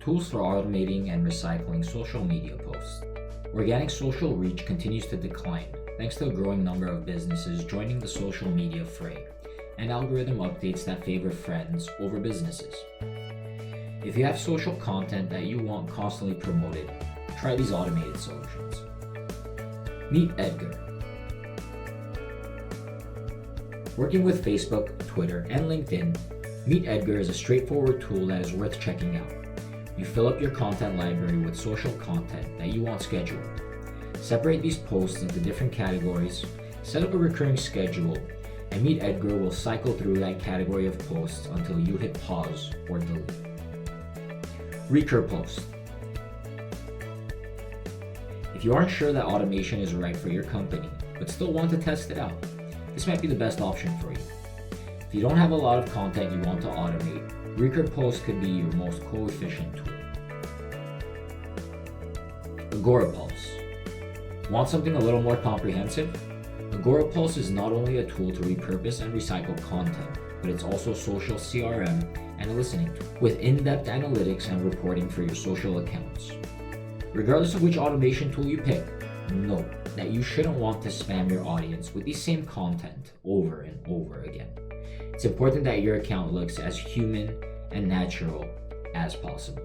tools for automating and recycling social media posts. Organic social reach continues to decline thanks to a growing number of businesses joining the social media fray and algorithm updates that favor friends over businesses. If you have social content that you want constantly promoted, try these automated solutions. Meet Edgar. Working with Facebook, Twitter, and LinkedIn, Meet Edgar is a straightforward tool that is worth checking out. You fill up your content library with social content that you want scheduled. Separate these posts into different categories, set up a recurring schedule, and Meet Edgar will cycle through that category of posts until you hit pause or delete. Recur Post. If you aren't sure that automation is right for your company, but still want to test it out, this might be the best option for you. If you don't have a lot of content you want to automate, Recur Post could be your most co-efficient tool. AgoraPulse. Want something a little more comprehensive? AgoraPulse is not only a tool to repurpose and recycle content, but it's also social CRM and a listening tool with in-depth analytics and reporting for your social accounts. Regardless of which automation tool you pick, note that you shouldn't want to spam your audience with the same content over and over again. It's important that your account looks as human and natural as possible.